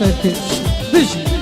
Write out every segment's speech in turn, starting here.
سرکش بجی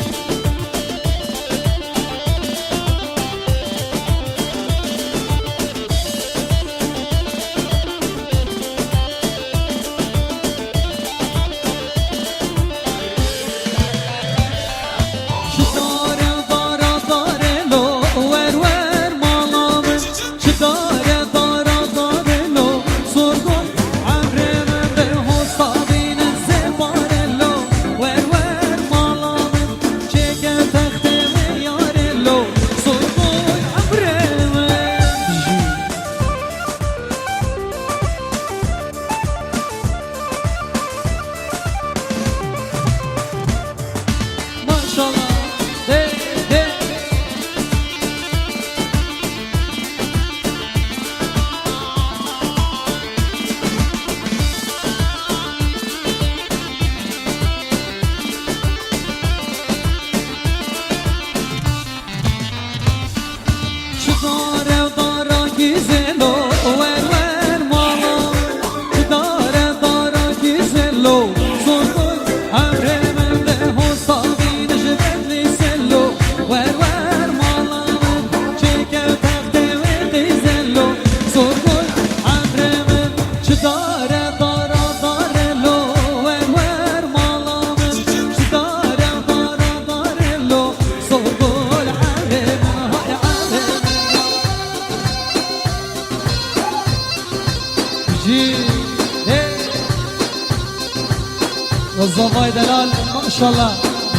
والزواي دلال ما شاء الله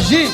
جي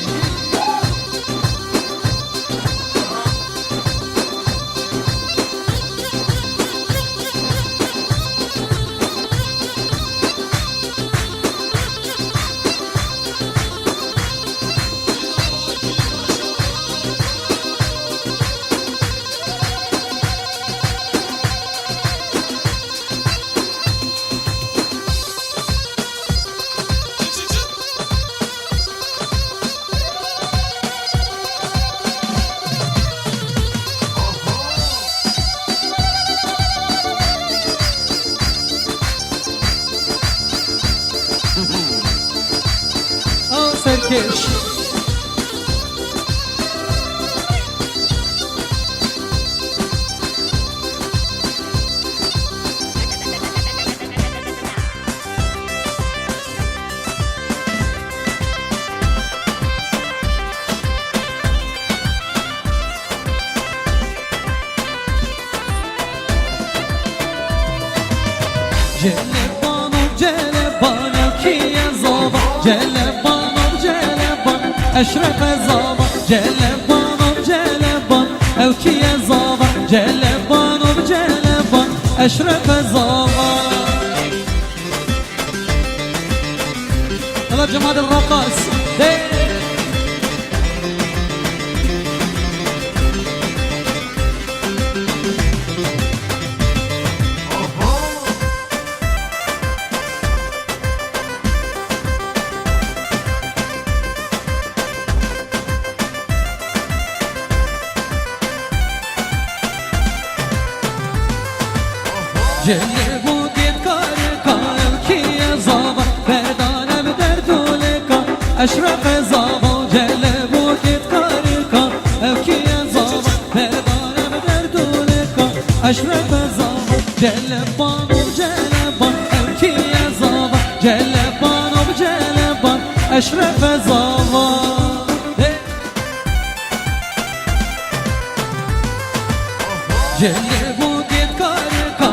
سرکش جلبانم جلبانم کیه زابا جلبانم جلبان اشرف زابا جلبانم جلبان او کیه زابا جلبانم جلبان اشرف زابا يلا جماعة الرقص جلبو دید کارکا کیه زابا بدانم دردولکا اشرف زابا جلبو دید کارکا کیه زابا بدانم دردولکا اشرف زابا جلبانم جلبان کیه زابا جلبانم جلبان اشرف زابا جلبو دید کارکا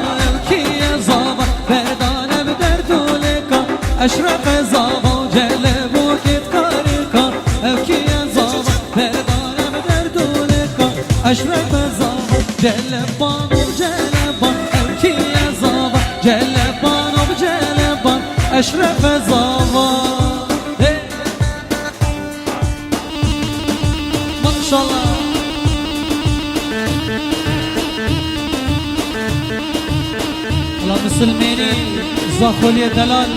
بدانم دردولکا اشرف زابا جلبو کت کارکا کیه زابا بدانم دردولکا اشرف زابا جلبانم جلبان کیه زابا جلبانم جلبان اشرف زابا ما شاء الله مسلميني زاخولي دلال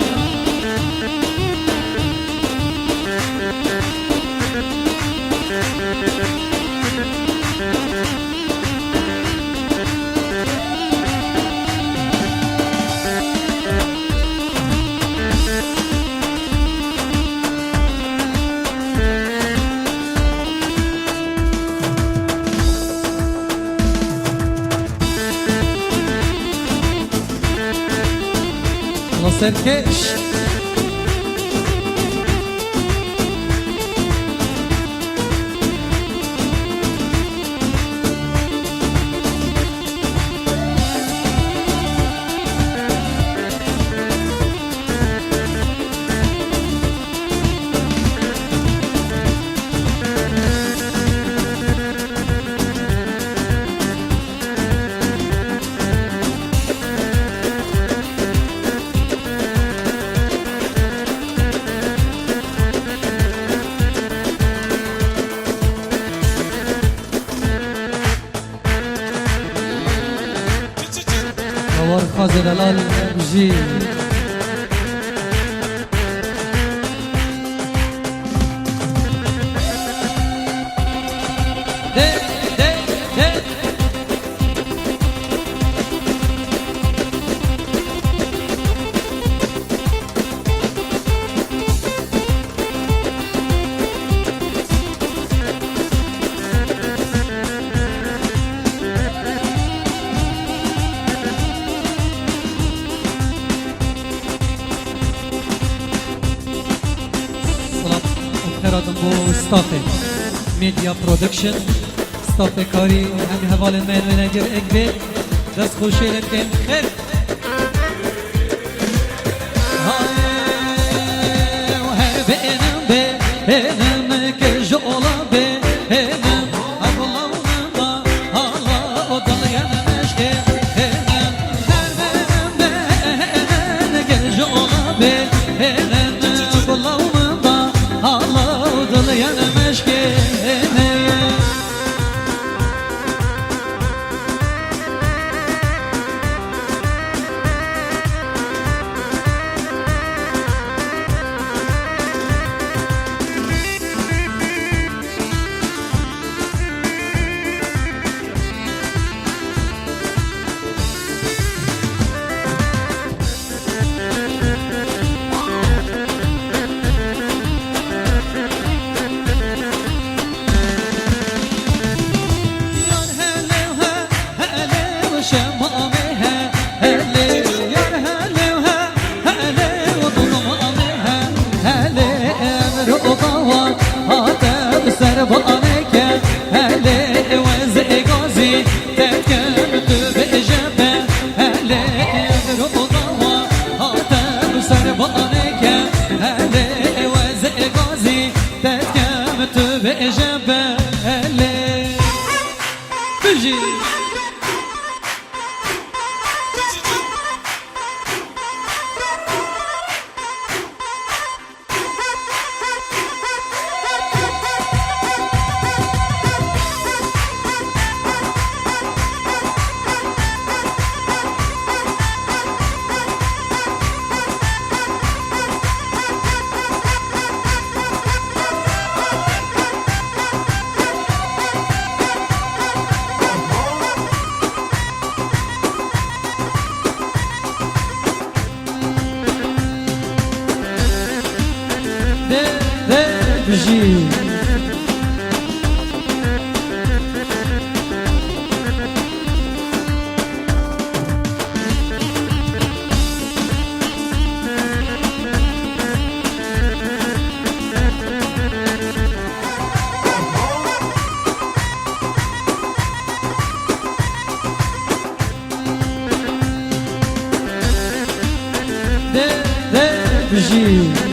سرکش خاز دلال بجی خیراتم بو ستاف میدیا پرودکشن ستاف کاری همی حوال من و نگر اگبه دست خوشی لکن خیر و هر بینم بینم که جولا بینم اولانم با حالا و دلیانش که بینم هر بینم بینم که جولا بینم اولانم با حالا و دلیانش که بجی بجی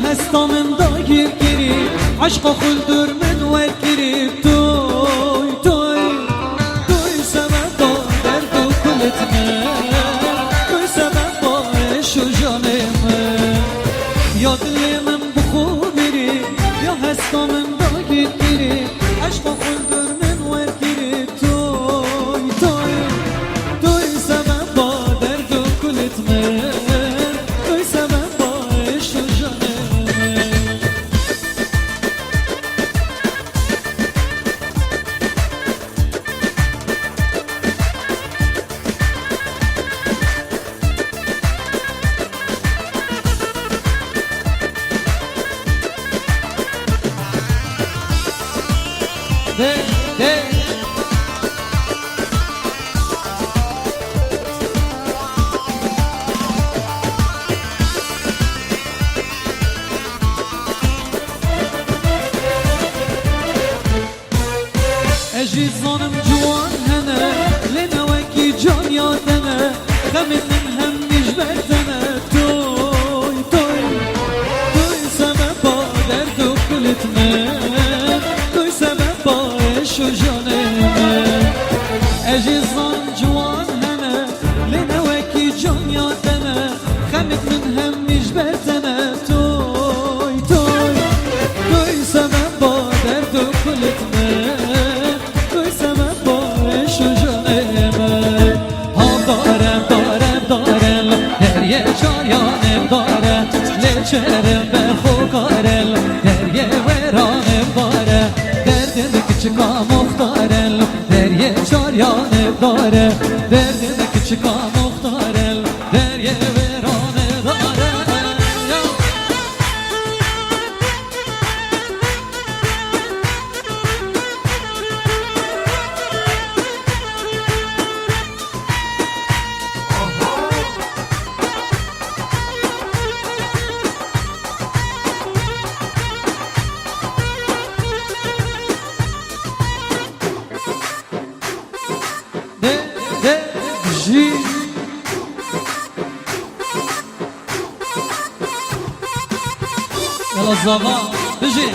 هستا من دا گیر گیری عشق خلدر من ور گیری توی توی توی سبب دا درد و کلت من توی سبب باش و جان من یا دل من بخو بری یا هستا من دا گیر گیری عشق خلدر من ور گیری توی توی توی سبب با درد و کلت من توی سبب باش و جان ده ده اجي ظالم جوان هنا لنا وكي جان يادنا خمن من هم نجبتنا توي توي توي سبب درد و كلت من توي سبب باش و جان من اجي ظالم جوان هنا لنا وكي جان يادنا خمن من هم نجبتنا توي توي توي سبب درد و كلت من دریا جایانم داره لچرم بر خوکارم دریا ورانم داره دردم küçük muhtarım دریا جایانم داره دردم küçük muhtarım دریا ورانم داره جی يلا الزمان بجي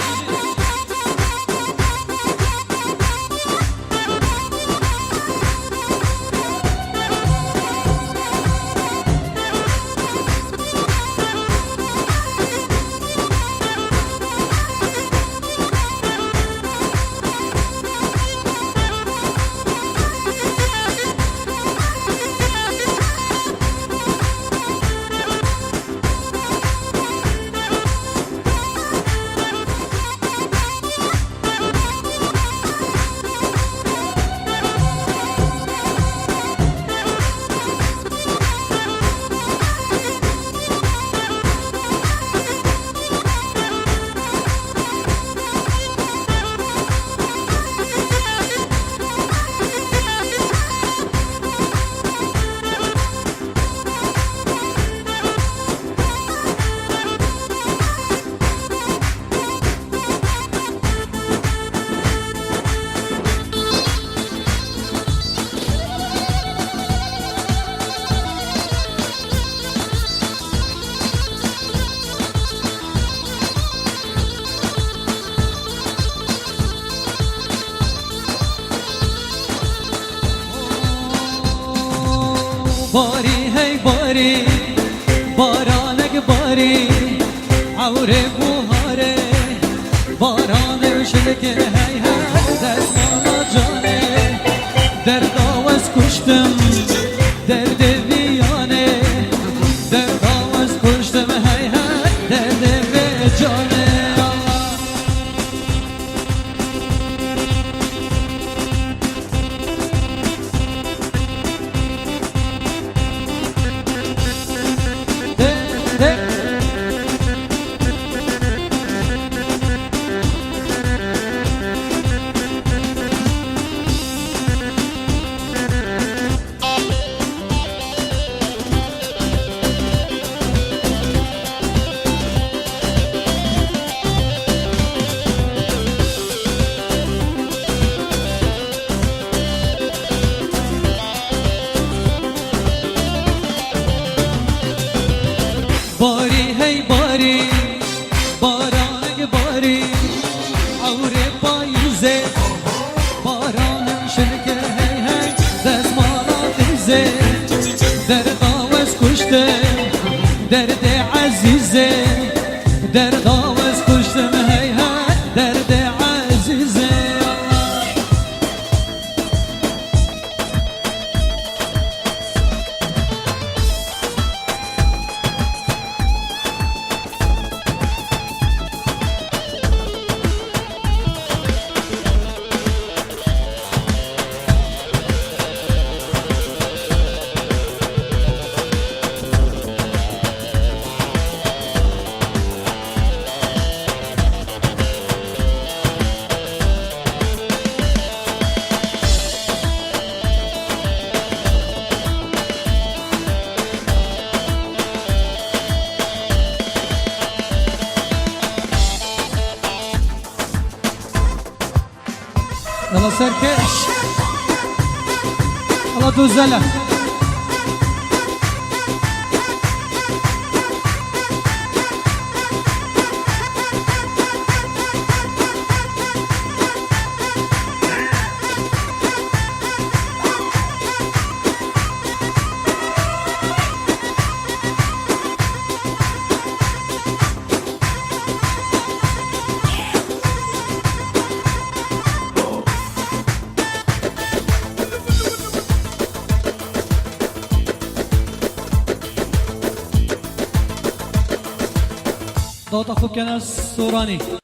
باری هی باری بارانک باری عوره بوهاره باران شلک هی هی دستمالا جانه درد آواز کشتم درد بیانه درد آواز کشتم هی هی درد به جانه پاییزه بارانم شلکه هی هی دزمانا دیزه درد آوز کشته درد عزیزه درد آوز کشتم هی هی درد عزیزه الله سركش الله دوزله داتا خوب کنه سورانی